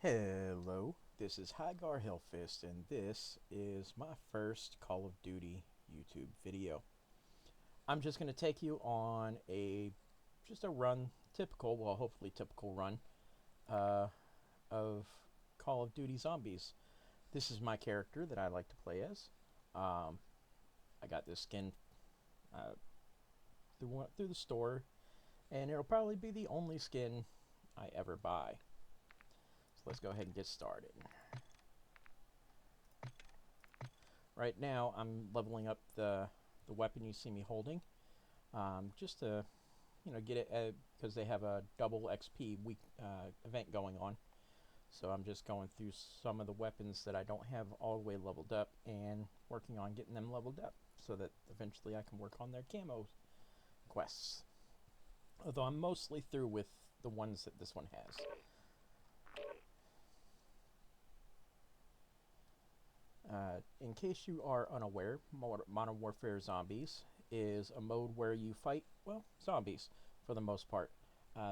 Hello, this is Hygar Hillfist, and this is my first Call of Duty YouTube video. I'm just going to take you on just a run, hopefully typical run, of Call of Duty Zombies. This is my character that I like to play as. I got this skin through the store, and it'll probably be the only skin I ever buy. So let's go ahead and get started. Right now, I'm leveling up the weapon you see me holding, just to, get it, because they have a double XP week event going on. So I'm just going through some of the weapons that I don't have all the way leveled up and working on getting them leveled up so that eventually I can work on their camo quests. Although I'm mostly through with the ones that this one has. In case you are unaware, Modern Warfare Zombies is a mode where you fight, zombies for the most part.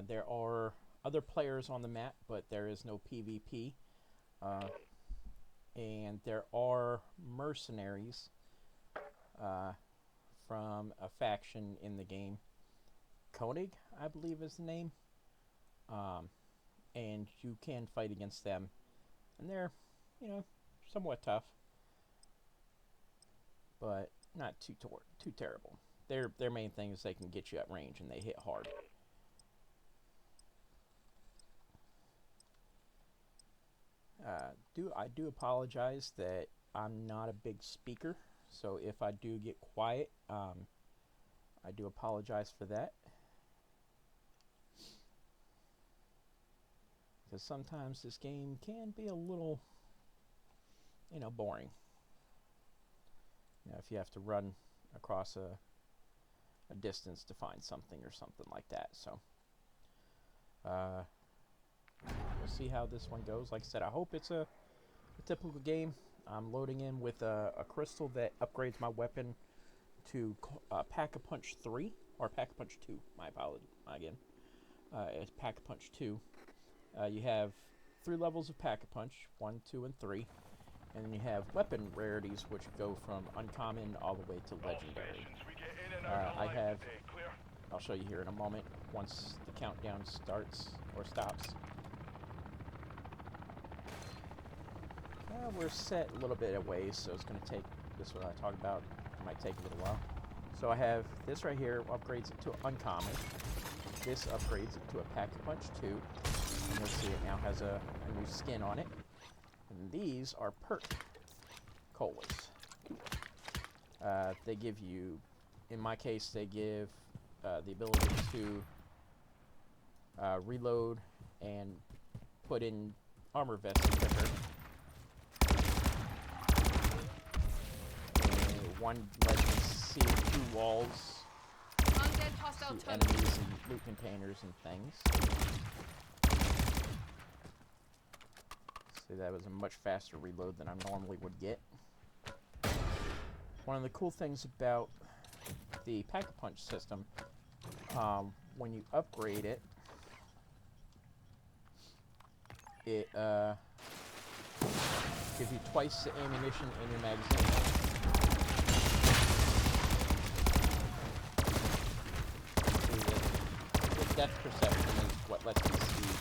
There are other players on the map, but there is no PvP. And there are mercenaries from a faction in the game. Koenig, I believe is the name. And you can fight against them. And they're, somewhat tough, but not too terrible. Their main thing is they can get you at range and they hit hard. I do apologize that I'm not a big speaker, so if I do get quiet, I do apologize for that. Because sometimes this game can be a little, boring. If you have to run across a distance to find something or something like that. So, we'll see how this one goes. Like I said, I hope it's a typical game. I'm loading in with a crystal that upgrades my weapon to Pack-a-Punch 3, or Pack-a-Punch 2, my apology, again. It's Pack-a-Punch 2. You have 3 levels of Pack-a-Punch, 1, 2, and 3. And then you have weapon rarities, which go from uncommon all the way to legendary. I'll show you here in a moment, once the countdown starts, or stops. We're set a little bit away, so it's going to take, this is what I talked about, it might take a little while. So I have this right here, upgrades it to uncommon. This upgrades it to a Pack-a-Punch 2. And you'll see it now has a new skin on it. And these are perk colas. They give you, in my case, they give the ability to reload and put in armor vests quicker. And one lets me see through walls, see enemies and loot containers and things. See, that was a much faster reload than I normally would get. One of the cool things about the Pack-a-Punch system, when you upgrade it, it gives you twice the ammunition in your magazine. The depth perception is what lets you see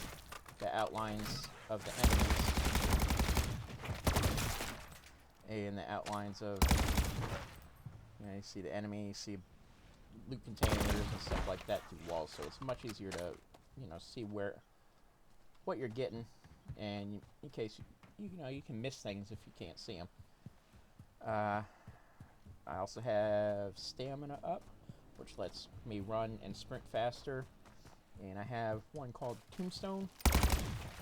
the outlines of the enemies and the outlines of, you see the enemy, you see loot containers and stuff like that through walls, so it's much easier to, see what you're getting, and in case you can miss things if you can't see them. I also have stamina up, which lets me run and sprint faster, and I have one called Tombstone,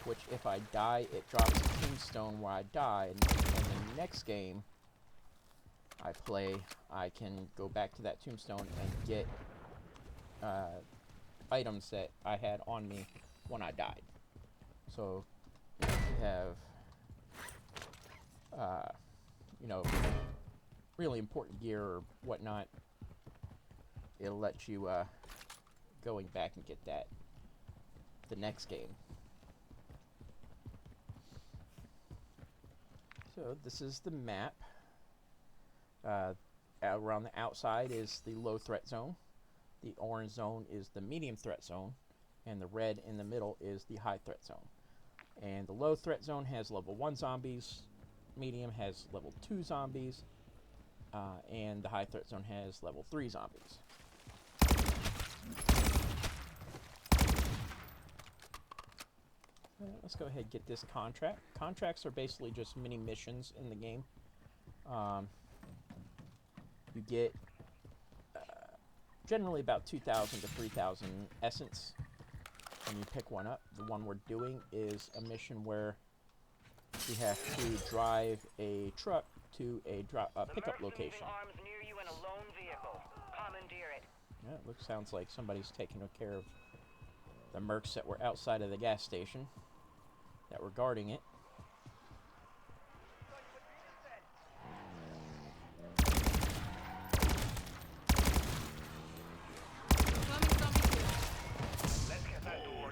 which if I die, it drops a tombstone where I died, and in the next game I play, I can go back to that tombstone and get items that I had on me when I died. So if you have, really important gear or whatnot, it'll let you going back and get that the next game. So this is the map. Around the outside is the low threat zone. The orange zone is the medium threat zone. And the red in the middle is the high threat zone. And the low threat zone has level 1 zombies. Medium has level 2 zombies. And the high threat zone has level 3 zombies. Let's go ahead and get this contract. Contracts are basically just mini missions in the game. You get generally about 2,000 to 3,000 essence when you pick one up. The one we're doing is a mission where we have to drive a truck to a pickup location. Yeah, it sounds like somebody's taking care of the mercs that were outside of the gas station that were guarding it.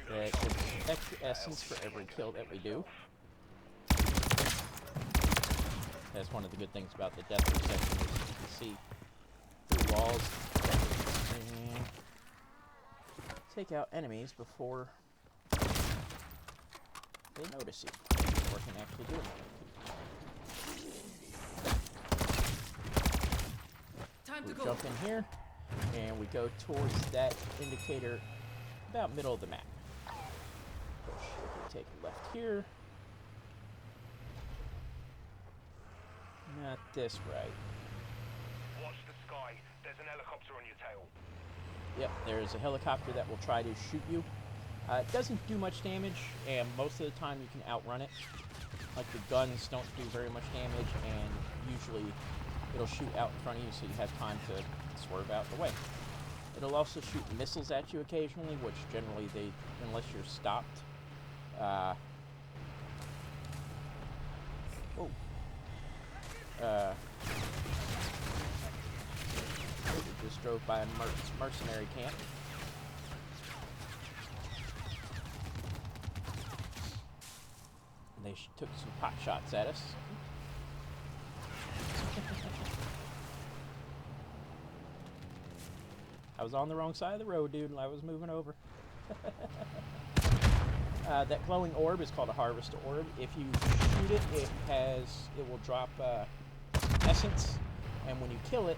That gives extra essence for every kill that we do. That's one of the good things about the depth perception is you can see through walls and take out enemies before they notice you or can actually do anything. We jump in here and we go towards that indicator about middle of the map. Take a left here. Not this right. Watch the sky. There's an helicopter on your tail. Yep, there's a helicopter that will try to shoot you. It doesn't do much damage, and most of the time you can outrun it. Like the guns don't do very much damage, and usually it'll shoot out in front of you so you have time to swerve out the way. It'll also shoot missiles at you occasionally, which generally unless you're stopped. We just drove by a mercenary camp. And they took some pot shots at us. I was on the wrong side of the road, dude, and I was moving over. That glowing orb is called a harvest orb. If you shoot it, it will drop essence, and when you kill it,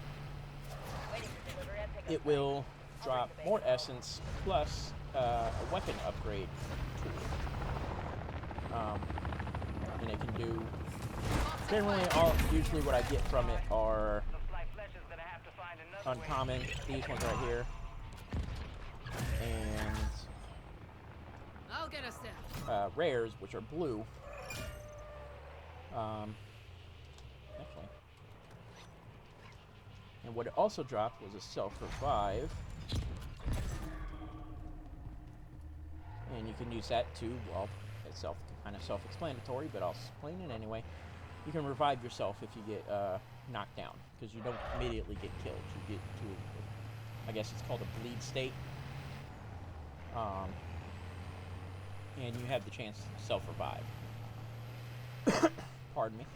it will drop more essence plus a weapon upgrade tool. And it can do generally usually what I get from it are uncommon, these ones right here, and I'll get us there. Rares, which are blue. Actually. And what it also dropped was a self-revive. And you can use that too. Well, it's kind of self-explanatory, but I'll explain it anyway. You can revive yourself if you get knocked down, because you don't immediately get killed. You get to, I guess it's called a bleed state. And you have the chance to self-revive. Pardon me.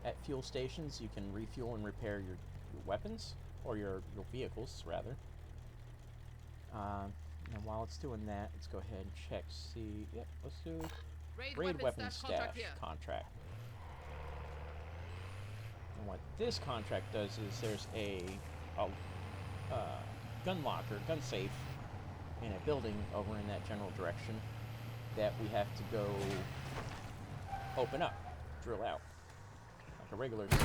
At fuel stations, you can refuel and repair your weapons, or your vehicles, rather. And while it's doing that, let's go ahead and check, see, yep, let's do Raid Weapon Stash contract. And what this contract does is there's a gun locker, gun safe in a building over in that general direction that we have to go open up, drill out, like a regular safe.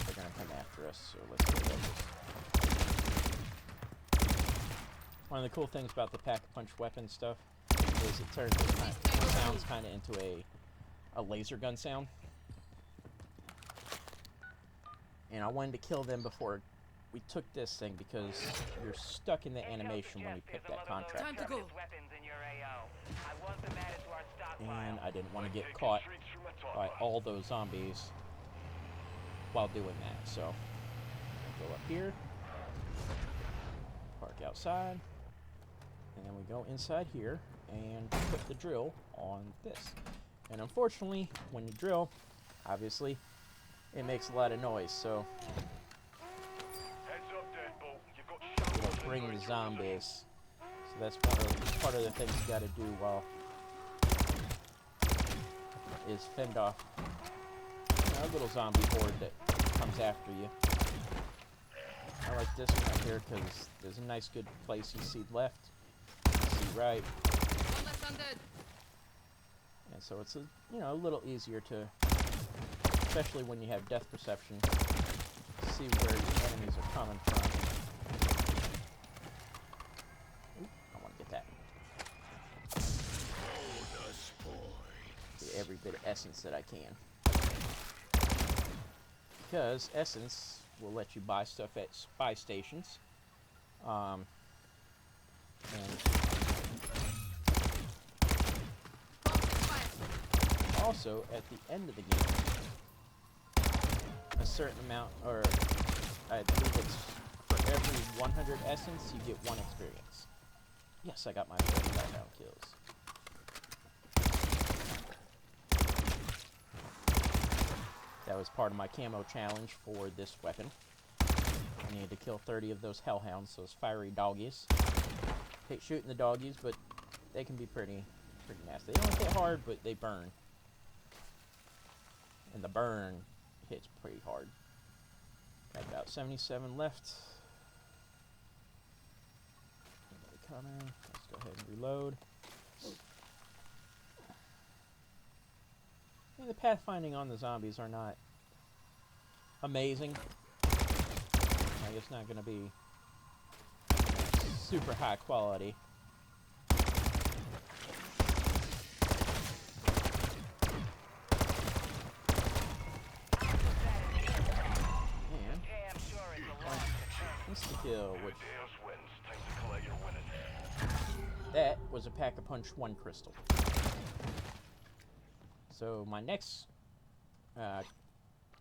They're gonna come after us, so let's go get this. One of the cool things about the pack-a-punch weapon stuff is it turns it sounds kind of into a laser gun sound. And I wanted to kill them before we took this thing because you're stuck in the animation when you pick that contract. Time to go. And I didn't want to get caught by all those zombies while doing that, so I'll go up here. Park outside. And then we go inside here and put the drill on this. And unfortunately, when you drill, obviously, it makes a lot of noise, so Heads up, Deadbolt. You've got it'll shovels bring in the your zombies. So that's part of the things you gotta do while is fend off a little zombie horde that comes after you. I like this one right here because there's a nice good place. You see left, you see right, Almost undead. and so it's a little easier to, especially when you have depth perception, see where your enemies are coming from. Oop, I want to get that. Get every bit of essence that I can. Because essence will let you buy stuff at spy stations. And also, at the end of the game, a certain amount, or I believe it's for every 100 essence, you get 1 experience. Yes, I got my 35 round kills. That was part of my camo challenge for this weapon. I needed to kill 30 of those hellhounds, those fiery doggies. Hate shooting the doggies, but they can be pretty nasty. They don't hit hard, but they burn. And the burn hits pretty hard. Got about 77 left. Anybody coming? Let's go ahead and reload. The pathfinding on the zombies are not amazing. Like, it's not going to be super high quality. And insta-kill, which that was a Pack-a-Punch 1 crystal. So my next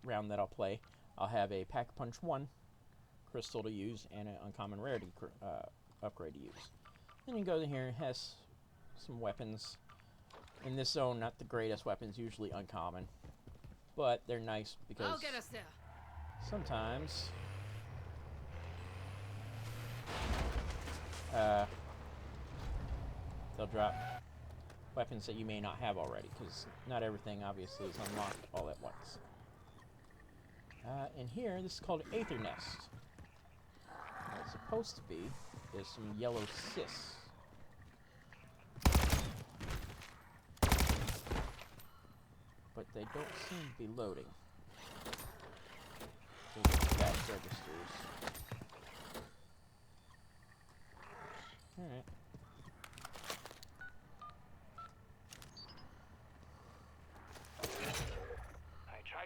round that I'll play, I'll have a Pack-a-Punch 1 crystal to use and an uncommon rarity upgrade to use. Then you go in here, it has some weapons. In this zone, not the greatest weapons, usually uncommon. But they're nice because I'll get us there. sometimes they'll drop weapons that you may not have already, because not everything obviously is unlocked all at once. And here, this is called Aether Nest. What it's supposed to be is some yellow cysts. But they don't seem to be loading. Cash registers. Alright.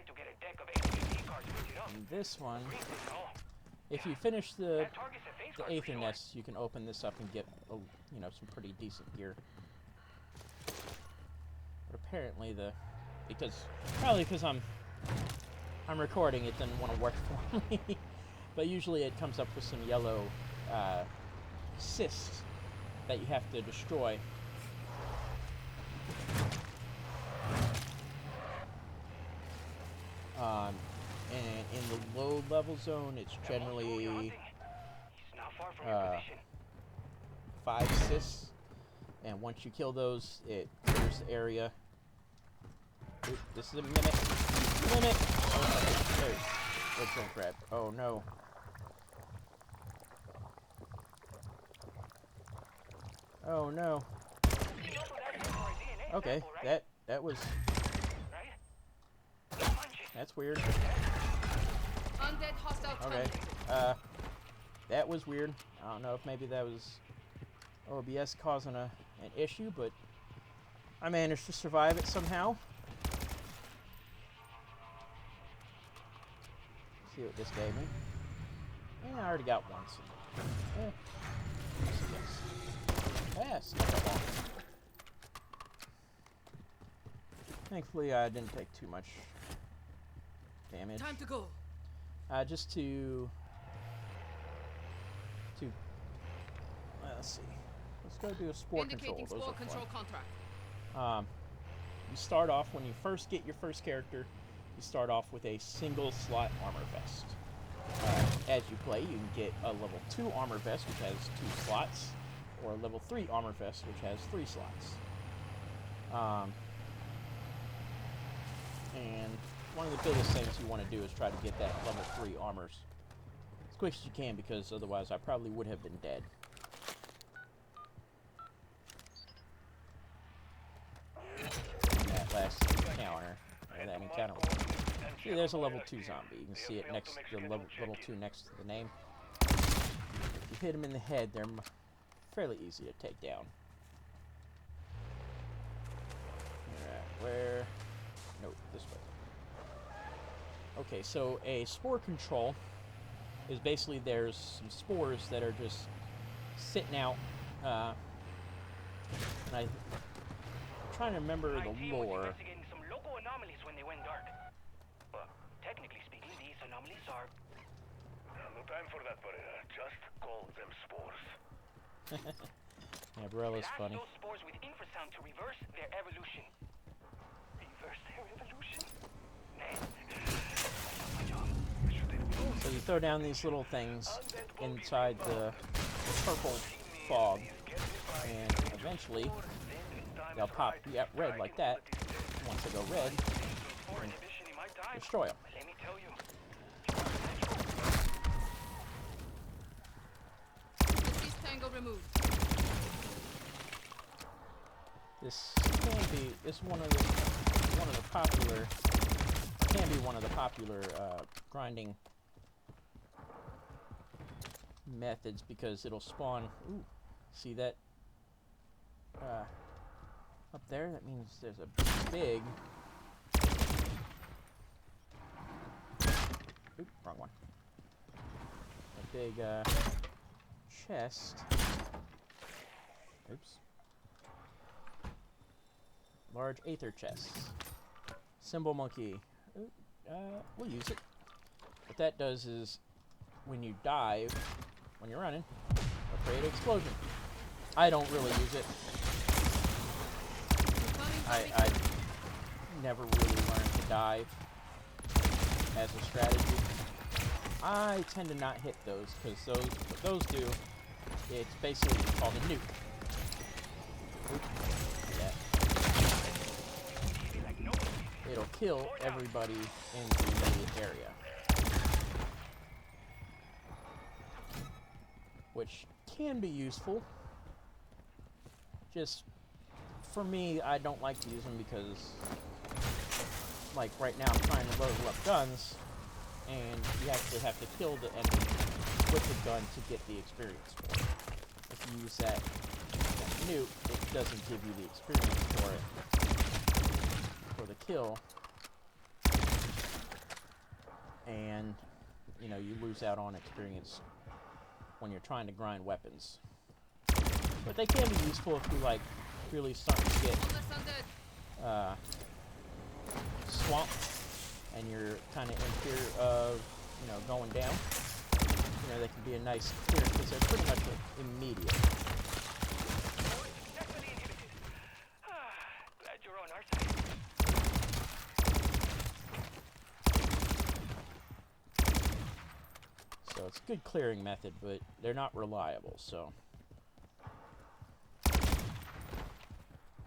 To get a deck of HDD cards printed up. And this one, if you finish the Aether Nest, you can open this up and get some pretty decent gear. But apparently probably because I'm recording, it doesn't want to work for me. But usually it comes up with some yellow cysts that you have to destroy. And in the low level zone, it's generally 5 cysts, and once you kill those, it clears the area. Oop, this is a minute. Oh, there's drink grab. Oh no. Oh no. Okay, that was. That's weird. Undead hostile Okay. terminated. That was weird. I don't know if maybe that was OBS causing an issue, but I managed to survive it somehow. See what this gave me. Yeah, I already got one. So, yes, not that long. Thankfully, I didn't take too much damage. Time to go. Just to let's see. Let's go do a spore control. Indicating Those spore are control fun. contract. You start off, when you first get your first character, you start off with a single slot armor vest. As you play, you can get a level 2 armor vest, which has 2 slots, or a level 3 armor vest, which has 3 slots. And one of the biggest things you want to do is try to get that level 3 armors as quick as you can, because otherwise I probably would have been dead. In that last encounter, or that encounter. See, there's a level 2 zombie. You can see it next to the level 2 next to the name. If you hit them in the head, they're fairly easy to take down. Alright, where? No, this way. Okay, so a spore control is basically there's some spores that are just sitting out. And I'm trying to remember the lore. Some local anomalies when they went dark. Well, technically speaking, these anomalies are... No time for that, Barrera. Just call them spores. Yeah, Barella's funny. Those spores with infrasound to reverse their evolution. Reverse their evolution? Man, my job. So you throw down these little things inside the purple fog, and eventually they'll pop red like that. Once they go red, you can destroy them. Let me tell you. East tangle removed. This can be one of the popular grinding methods, because it'll spawn. Ooh, see that up there? That means there's a big. Oop, wrong one. A big chest. Oops. Large aether chests. Symbol monkey. We'll use it. What that does is, when you dive, when you're running, it'll create an explosion. I don't really use it. I never really learned to dive as a strategy. I tend to not hit those, because what those do, it's basically called a nuke. Oop. Yeah. It'll kill everybody in the immediate area. Which can be useful. Just, for me, I don't like to use them because, like right now I'm trying to level up guns, and you actually have to kill the enemy with the gun to get the experience for it. If you use that nuke, it doesn't give you the experience for it, for the kill, and you know, you lose out on experience when you're trying to grind weapons. But they can be useful if you like really starting to get swamped and you're kind of in fear of, you know, going down. You know, they can be a nice clearance because they're pretty much immediate. Glad you're on our side. So it's a good clearing method, but they're not reliable, so.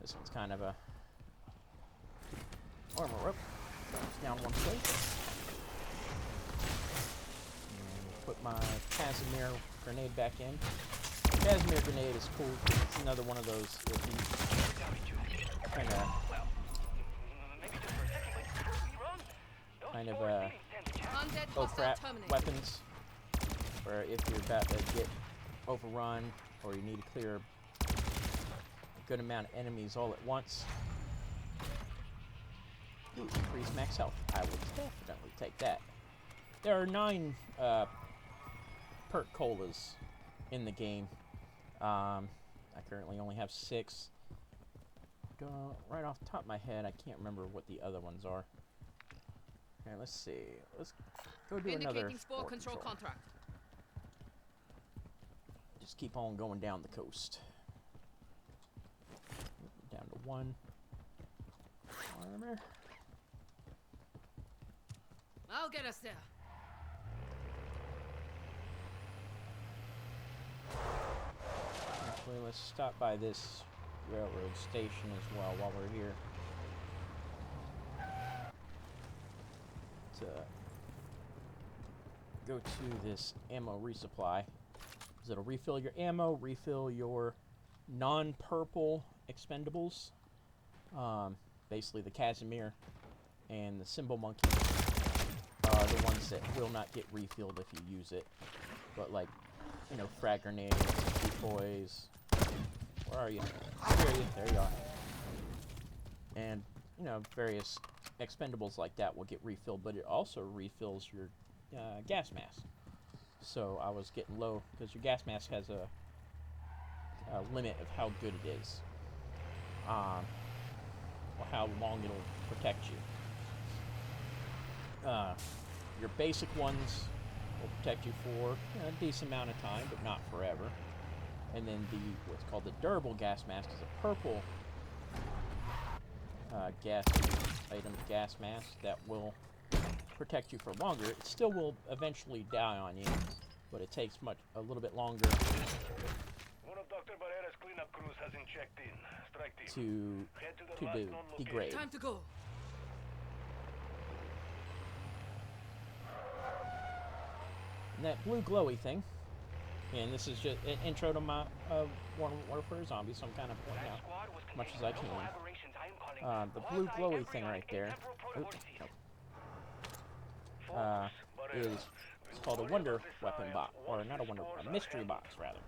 This one's kind of a armor up. It's down one place. And put my Casimir grenade back in. Casimir grenade is cool because it's another one of those kind of Undead oh hostile crap terminated. weapons, where if you're about to get overrun or you need to clear a good amount of enemies all at once. Ooh, increase max health. I will definitely take that. There are 9 perk colas in the game. I currently only have 6. Right off the top of my head, I can't remember what the other ones are. Okay, let's see. Let's go do another Indicating spore control contract. just keep on going down the coast. Down to 1 armor. I'll get us there. Actually, let's stop by this railroad station as well while we're here. To go to this ammo resupply. Because it'll refill your ammo, refill your non-purple expendables. Basically the Casimir and the Symbol Monkey are the ones that will not get refilled if you use it. But like, you know, frag grenades, decoys. Where are you? I hear you. There you are. And, you know, various expendables like that will get refilled, but it also refills your gas mask. So I was getting low because your gas mask has a limit of how good it is, or how long it'll protect you. Your basic ones will protect you for a decent amount of time, but not forever. And then what's called the durable gas mask is a purple gas mask that will protect you for longer. It still will eventually die on you, but it takes a little bit longer One of Dr. Barrera's cleanup crews hasn't checked in. Strike team. to degrade. Time to go. And that blue glowy thing, and this is just an intro to my Modern Warfare Zombies, so I'm kind of pointing out as much as I can. The blue glowy thing right there is it's called a wonder weapon box, or not a wonder, a mystery box rather.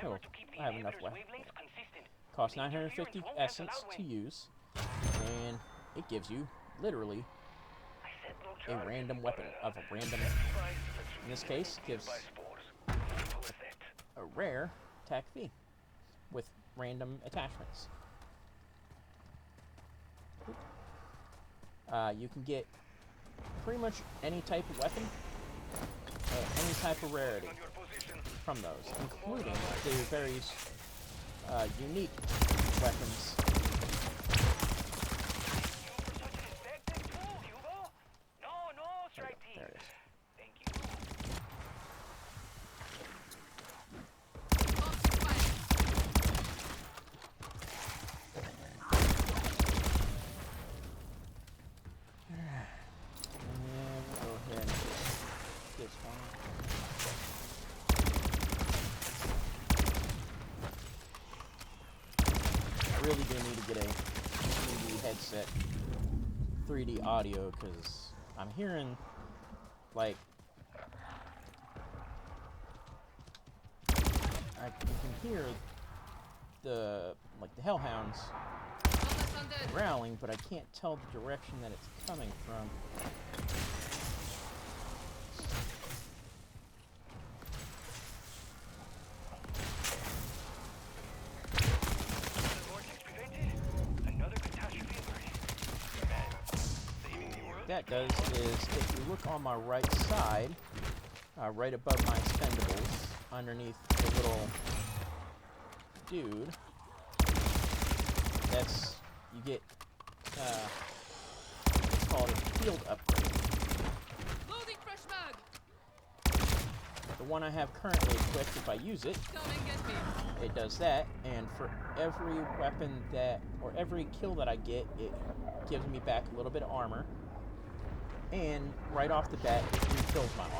Oh, I have enough weapons. Costs 950 essence to use, and it gives you literally a random weapon of a random. In this case, gives a rare attack V with random attachments. You can get pretty much any type of weapon, any type of rarity from those, including the very unique weapons. There it is. I really do need to get a 3D headset, 3D audio, because I'm hearing, like, you can hear the hellhounds growling, but I can't tell the direction that it's coming from. What that does is, if you look on my right side, right above my expendables, underneath the little dude, that's, you get, it's called a field upgrade. Loading fresh mag. The one I have currently equipped, if I use it, Come and get me. it does that, and for every weapon that, or every kill that I get, it gives me back a little bit of armor, and right off the bat, it refills my armor.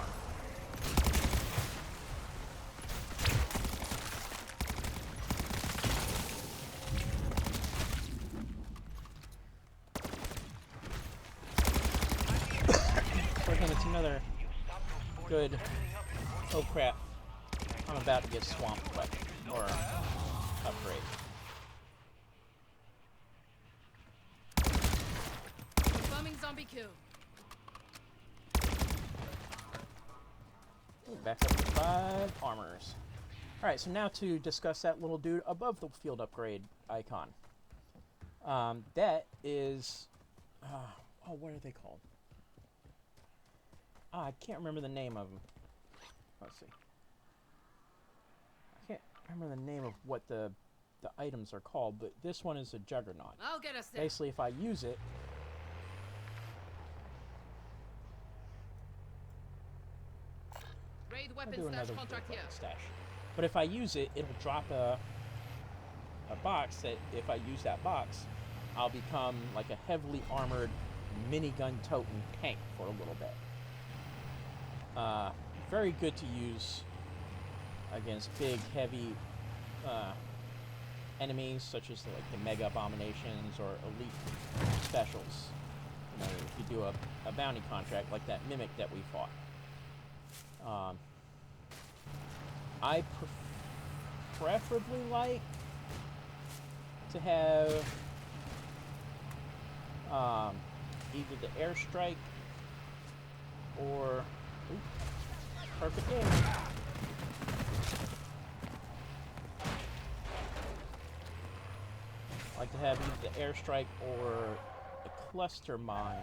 So again, it's another good, oh crap, I'm about to get swamped weapon, or upgrade. Confirming zombie kill. Back up to 5 armors. Alright, so now to discuss that little dude above the field upgrade icon. That is... oh, what are they called? I can't remember the name of them. Let's see. remember the name of what the items are called, but this one is a juggernaut. I'll get us there. Basically, if I use it, Raid I'll weapon do stash another contract here. stash. But if I use it, it'll drop a box that if I use that box, I'll become like a heavily armored minigun toting tank for a little bit. Very good to use against big, heavy enemies such as like the Mega Abominations or Elite Specials. You know, if you do a bounty contract like that Mimic that we fought. I preferably like to have either the airstrike or perfect game. I like to have either the airstrike or the cluster mine.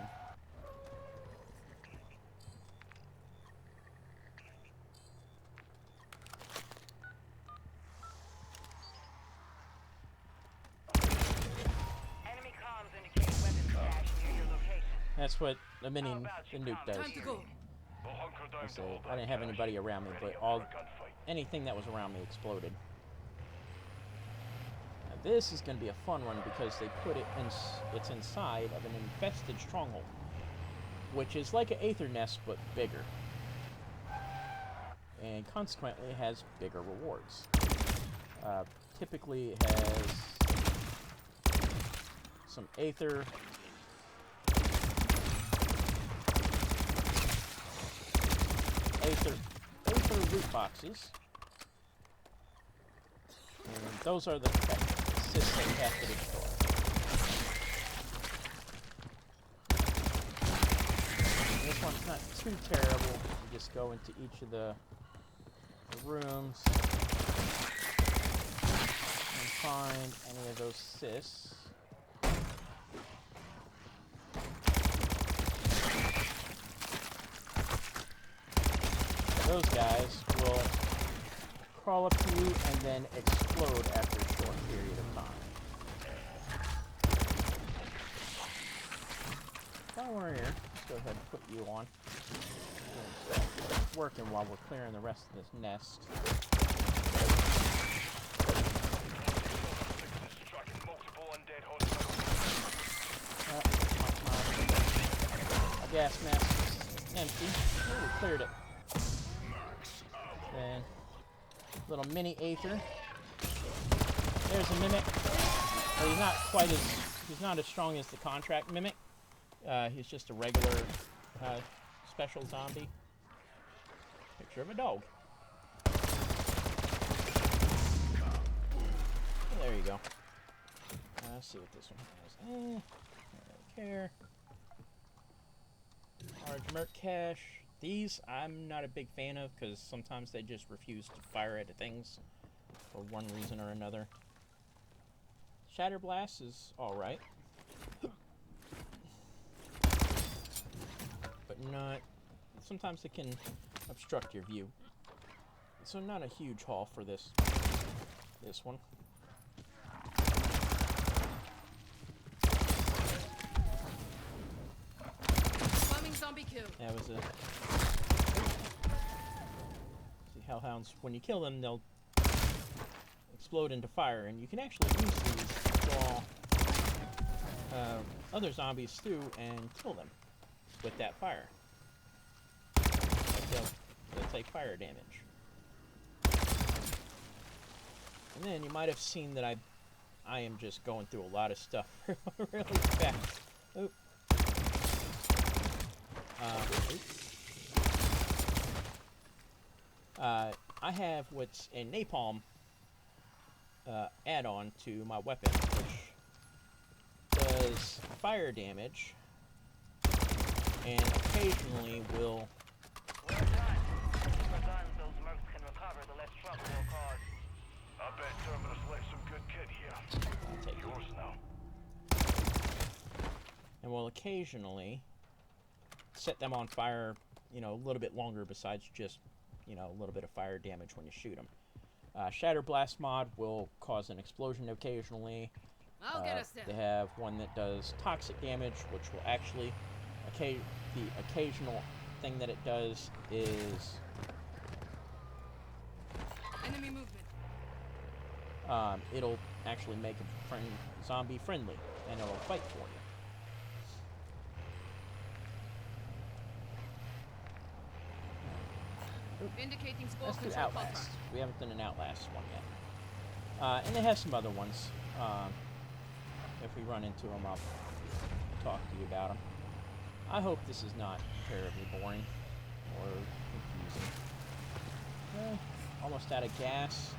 Enemy comms indicating weapon stash near your location. That's what the mini the nuke does. Time to go. So I didn't have anybody around me, but anything that was around me exploded. Now this is going to be a fun one because they put it in. It's inside of an infested stronghold, which is like an Aether nest but bigger, and consequently it has bigger rewards. Typically, it has some Aether. Aether loot boxes, and those are the assists that you have to destroy. This one's not too terrible. You just go into each of the rooms and find any of those assists. Those guys will crawl up to you and then explode after a short period of time. While we're here, let's go ahead and put you on. It's working while we're clearing the rest of this nest. Our gas mask is empty. Oh, we cleared it. Then little mini Aether. There's a Mimic. Well, he's not as strong as the contract Mimic. He's just a regular special zombie. Picture of a dog. There you go. Let's see what this one has. I don't care. Large Merc Cache. These I'm not a big fan of because sometimes they just refuse to fire at things for one reason or another. Shatter Blast is alright. But not... Sometimes it can obstruct your view. So not a huge haul for this one. Zombie kill. That was a... See, hellhounds, when you kill them, they'll explode into fire, and you can actually use these to draw other zombies through and kill them with that fire. Like they'll take fire damage. And then you might have seen that I am just going through a lot of stuff really fast. Oop. I have what's a napalm add-on to my weapon, which does fire damage and occasionally will... Well done. The more guns those mercs can recover, the less trouble they'll cause. I bet Terminus left some good kid here. I'll take Yours now. And will occasionally set them on fire, you know, a little bit longer besides just, you know, a little bit of fire damage when you shoot them. Shatter Blast mod will cause an explosion occasionally. I'll get us there. They have one that does toxic damage, which will actually, the occasional thing that it does is Enemy movement. it'll actually make a zombie friendly, and it'll fight for you. Indicating score Let's do control Outlast. contract. We haven't done an Outlast one yet. And they have some other ones. If we run into them, I'll talk to you about them. I hope this is not terribly boring or confusing. Almost out of gas.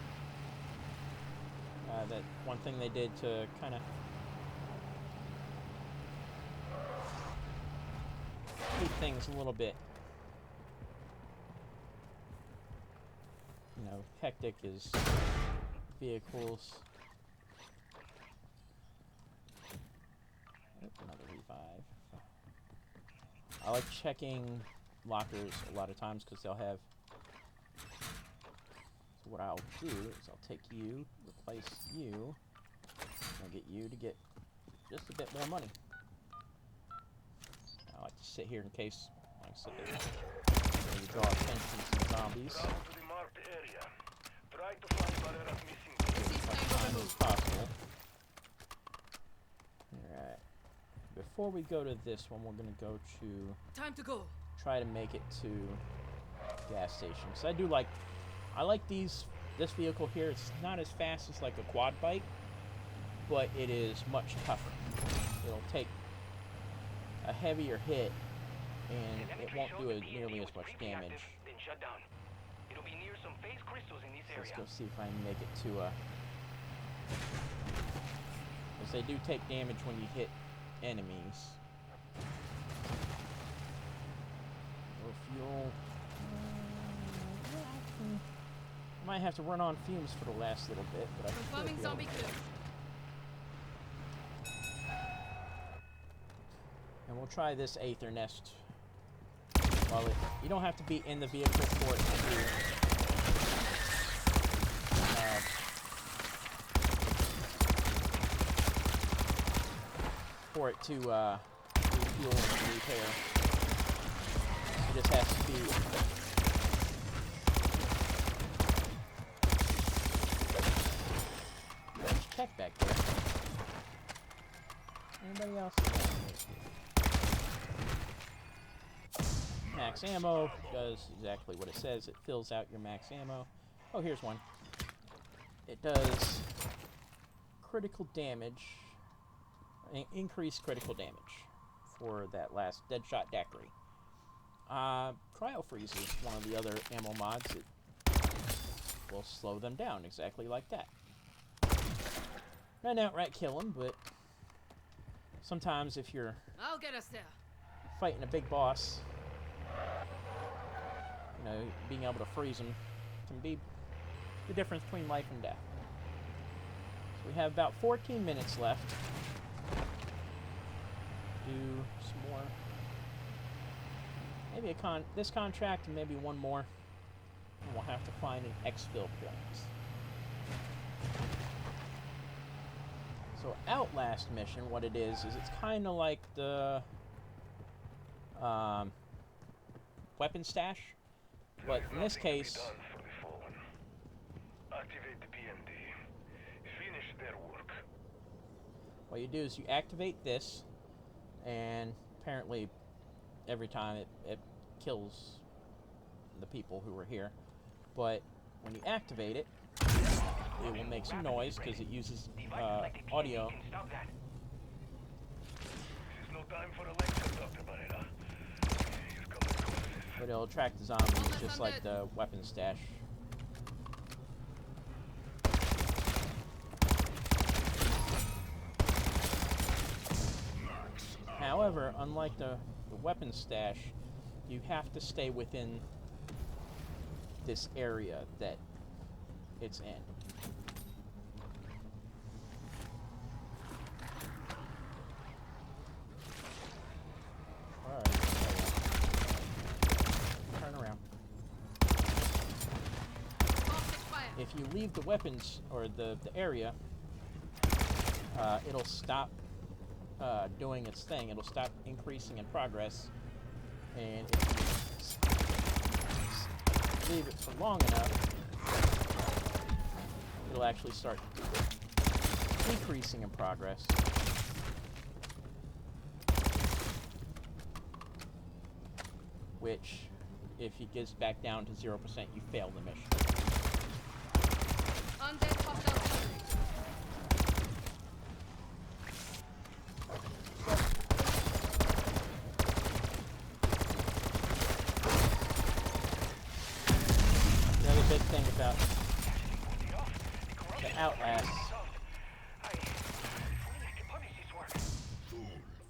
That one thing they did to kind of keep things a little bit, you know, hectic is vehicles. Another revive. I like checking lockers a lot of times because they'll have. So what I'll do is I'll take you, replace you, and I'll get you to get just a bit more money. I like to sit here in case, like I said, you draw attention to some zombies. Travel to the marked area. Try to find Barrera's missing piece. As much time as possible. Alright. Before we go to this one, we're going to go to Time to go. try to make it to gas station. So I like this vehicle here. It's not as fast as like a quad bike, but it is much tougher. It'll take a heavier hit, and it won't do nearly as much damage. Then shut down. It'll be near some phase crystals in this Let's area. go see if I can make it to a. Because they do take damage when you hit enemies. Or fuel. Might have to run on fumes for the last little bit, but I should Confirming be able zombie to. kill. And we'll try this Aether Nest. Well, you don't have to be in the vehicle for it to do. For it to refuel and repair. It just has to be. Check back there. Anybody else? Max ammo does exactly what it says. It fills out your max ammo. Oh, here's one. It does critical damage, increased critical damage for that last Deadshot Daiquiri. Cryo Freeze is one of the other ammo mods. It will slow them down exactly like that. Not outright kill them, but sometimes if you're I'll get us there. fighting a big boss, you know, being able to freeze them can be the difference between life and death. So we have about 14 minutes left. Do some more. Maybe this contract and maybe one more. And we'll have to find an exfil point. So Outlast mission, what it is it's kind of like the weapon stash, but in this case, Activate the PMD. Finish their work. what you do is you activate this, and apparently every time it kills the people who were here, but when you activate it, it will make some noise because it uses audio. This is no time for a lecture, Dr. Barrera. You've come to causes. But it'll attract the zombies just like the weapon stash. However, unlike the weapon stash, you have to stay within this area that it's in. Alright. Turn around. Toxic fire. if you leave the weapons or the area, it'll stop doing its thing. It'll stop increasing in progress, and if you leave it for long enough, it'll actually start decreasing in progress. Which, if it gets back down to 0%, you fail the mission. Undead hostile battery. The other big thing about the Outlast,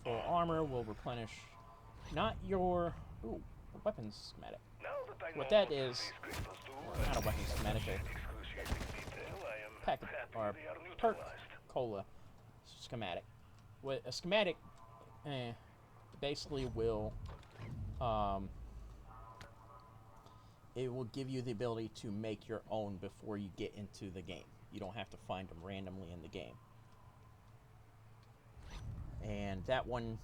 full armor will replenish not your weapons schematic. What that is, or not a weapons schematic, a packet or perk cola schematic. What a schematic basically will it will give you the ability to make your own before you get into the game. You don't have to find them randomly in the game. And that one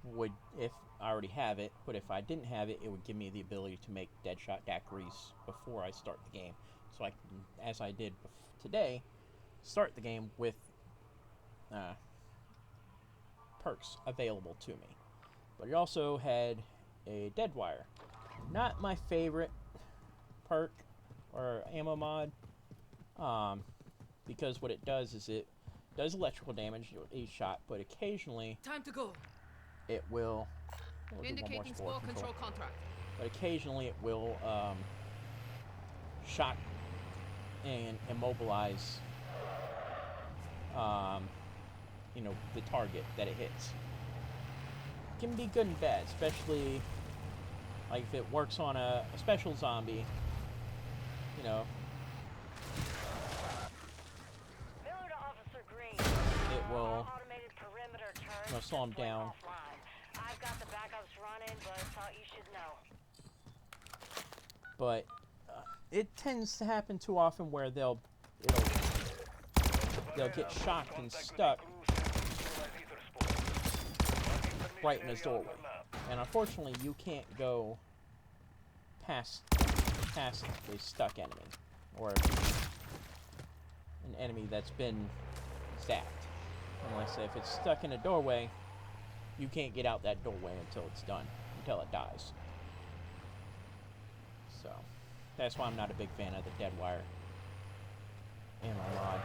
would, if I already have it, but if I didn't have it, it would give me the ability to make Deadshot daiquiris before I start the game. So I can, as I did today, start the game with perks available to me. But it also had a dead wire. Not my favorite perk or ammo mod, because what it does is it does electrical damage each shot, but occasionally Time to go. it will do one more Indicating spore spore control contract. but occasionally it will shock and immobilize you know, the target that it hits. It can be good and bad, especially like if it works on a special zombie, you know, Miller to Officer Green. it will Automated perimeter turret slow him just went down. offline. I've got the backups running, but thought you should know. But it tends to happen too often where they'll get shocked and stuck right in his doorway. And unfortunately, you can't go past a stuck enemy or an enemy that's been zapped. And like I say, if it's stuck in a doorway, you can't get out that doorway until it's done, until it dies. So that's why I'm not a big fan of the dead wire ammo mod.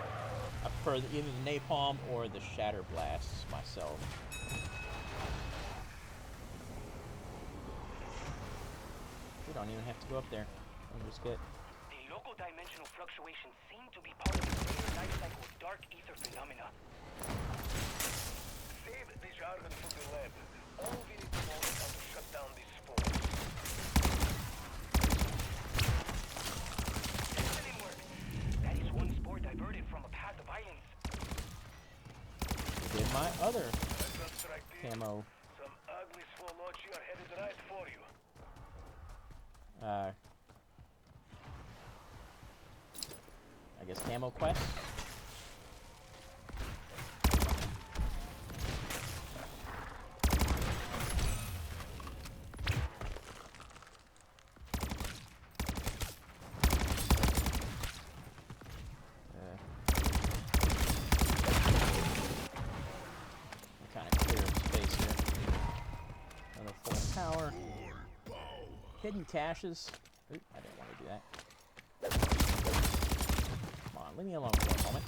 I prefer either the napalm or the shatter blasts myself. We don't even have to go up there. We'll just get. The local dimensional fluctuations seem to be part of the greater life cycle dark ether phenomena. Save the jargon for the lab. All we need to know is how to shut down these spores. Excellent work. That is one spore diverted from a path of violence. Did my other camo. Some ugly swolochi are headed right for you. I guess camo quest. Kind of clear space here. Another full power. Hidden caches. Oop, I didn't want to do that. Come on, leave me alone for a moment.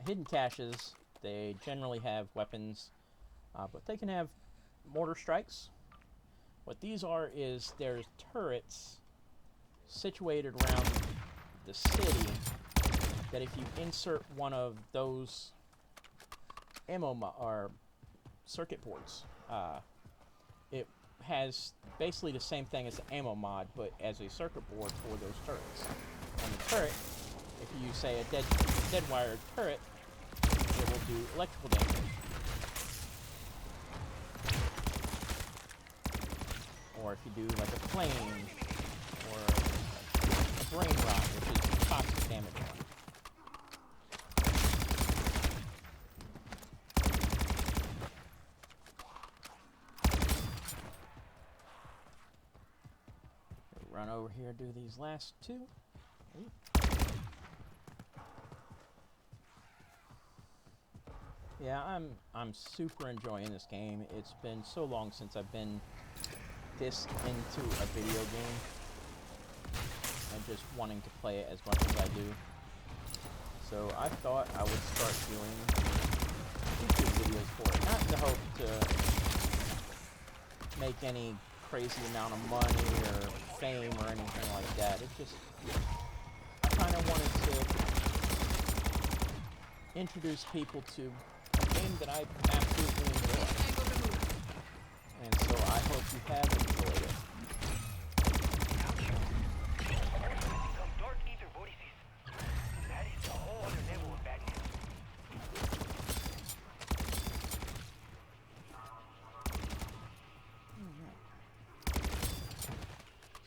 Hidden caches, they generally have weapons, but they can have mortar strikes. What these are is there's turrets situated around the city that if you insert one of those or circuit boards, it has basically the same thing as the ammo mod, but as a circuit board for those turrets. On the turret, if you say a dead wire turret, it will do electrical damage. Or if you do like a flame or a brain rot, which is toxic damage one. Run over here, do these last two. Ooh. Yeah, I'm super enjoying this game. It's been so long since I've been this into a video game and just wanting to play it as much as I do. So I thought I would start doing YouTube videos for it, not in the hope to make any crazy amount of money or fame or anything like that. It just, I kind of wanted to introduce people to a game that I absolutely enjoy. And so I hope you have enjoyed it. Some dark ether vortices. That is a whole other level of bad news.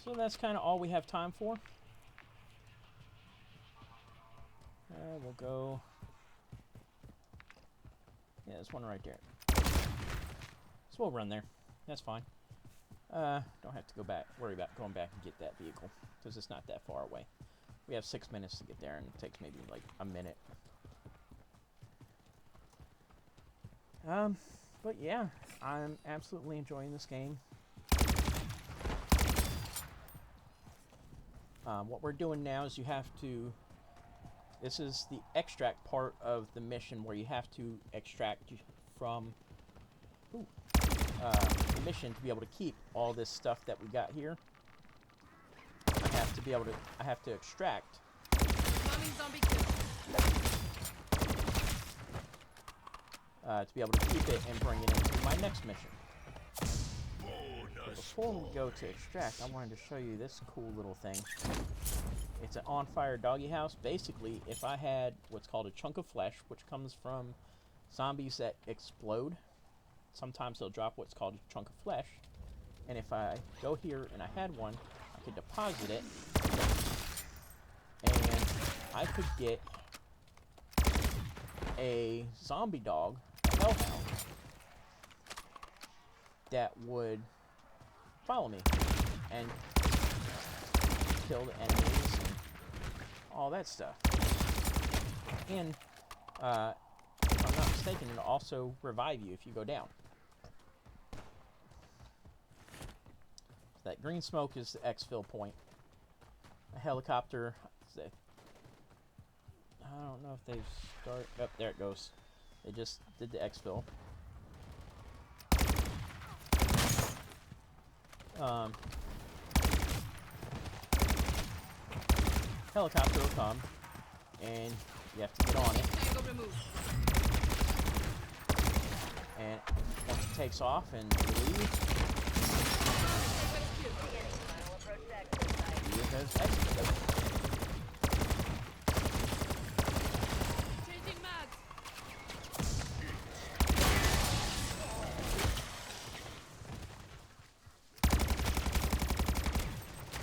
So that's kind of all we have time for. We'll go. Yeah, there's one right there. So we'll run there. That's fine. Don't have to go back. Worry about going back and get that vehicle because it's not that far away. We have 6 minutes to get there, and it takes maybe like a minute. But yeah, I'm absolutely enjoying this game. What we're doing now is you have to, this is the extract part of the mission where you have to extract from the mission to be able to keep all this stuff that we got here. I have to extract. Incoming zombie kill. To be able to keep it and bring it into my next mission. Before we go to extract, I wanted to show you this cool little thing. It's an on-fire doggy house. Basically, if I had what's called a chunk of flesh, which comes from zombies that explode, sometimes they'll drop what's called a chunk of flesh. And if I go here and I had one, I could deposit it, and I could get a zombie dog, a hellhound, that would follow me and kill the enemies and all that stuff. And if I'm not mistaken, it'll also revive you if you go down. That green smoke is the exfil point. A helicopter, I don't know if they've started. Oh, there it goes. They just did the exfil. Helicopter will come, and you have to get on it. Tango removed. And once it takes off and you leave, you have exit. Changing mags.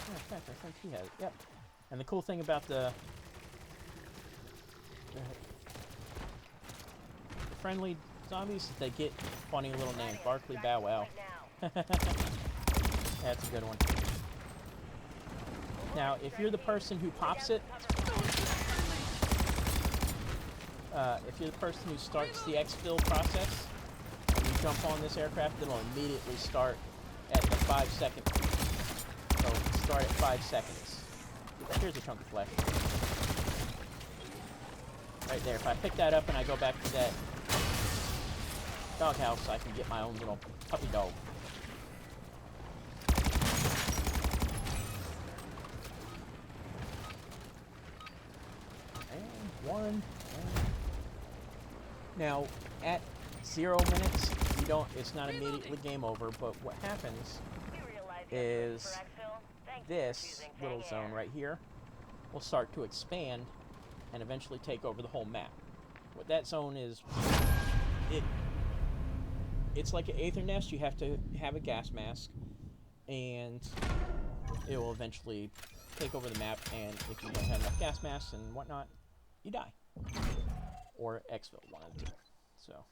In fact, I think he has it. Yep. And the cool thing about the friendly zombies is they get funny little names. Barkley Bow Wow. That's a good one. Now, if you're the person who pops it, if you're the person who starts the exfil process, when you jump on this aircraft, it'll immediately start at the 5 second. So start at 5 seconds. Here's a chunk of flesh. Right there. If I pick that up and I go back to that doghouse, I can get my own little puppy dog. And one. And now, at 0 minutes, you don't. It's not immediately game over. But what happens is this little zone right here will start to expand and eventually take over the whole map. What that zone is, it's like an aether nest. You have to have a gas mask, and it will eventually take over the map, and if you don't have enough gas masks and whatnot, you die. Or exfil, one of the two. So,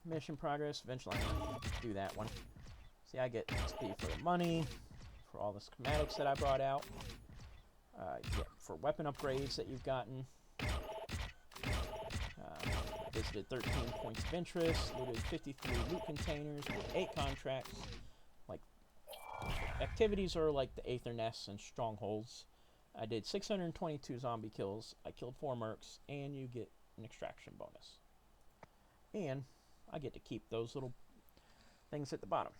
mission progress. Eventually, I'm going to do that one. See, I get XP for the money, for all the schematics that I brought out, for weapon upgrades that you've gotten. Visited 13 points of interest, looted 53 loot containers, with 8 contracts. Like, activities are like the Aether Nests and Strongholds. I did 622 zombie kills, I killed 4 mercs, and you get an extraction bonus. And I get to keep those little things at the bottom.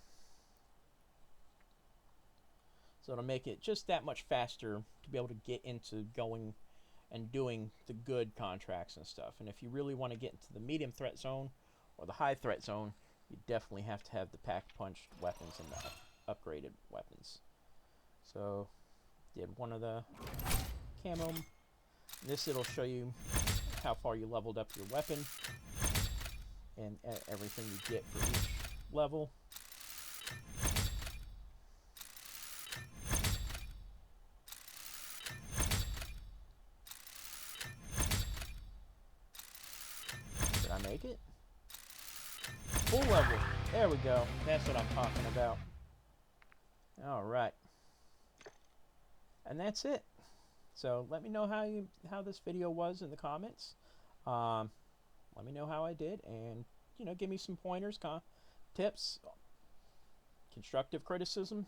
So it'll make it just that much faster to be able to get into going and doing the good contracts and stuff. And if you really want to get into the medium threat zone or the high threat zone, you definitely have to have the pack-punched weapons and the upgraded weapons. So, did one of the camo. This, it'll show you how far you leveled up your weapon and everything you get for each level. Did I make it? Full level. There we go. That's what I'm talking about. Alright. And that's it. So let me know how this video was in the comments. Let me know how I did, and give me some pointers, tips, constructive criticism,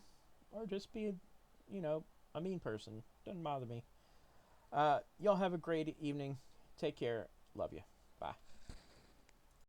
or just be a mean person. Doesn't bother me. Y'all have a great evening. Take care. Love you. Bye.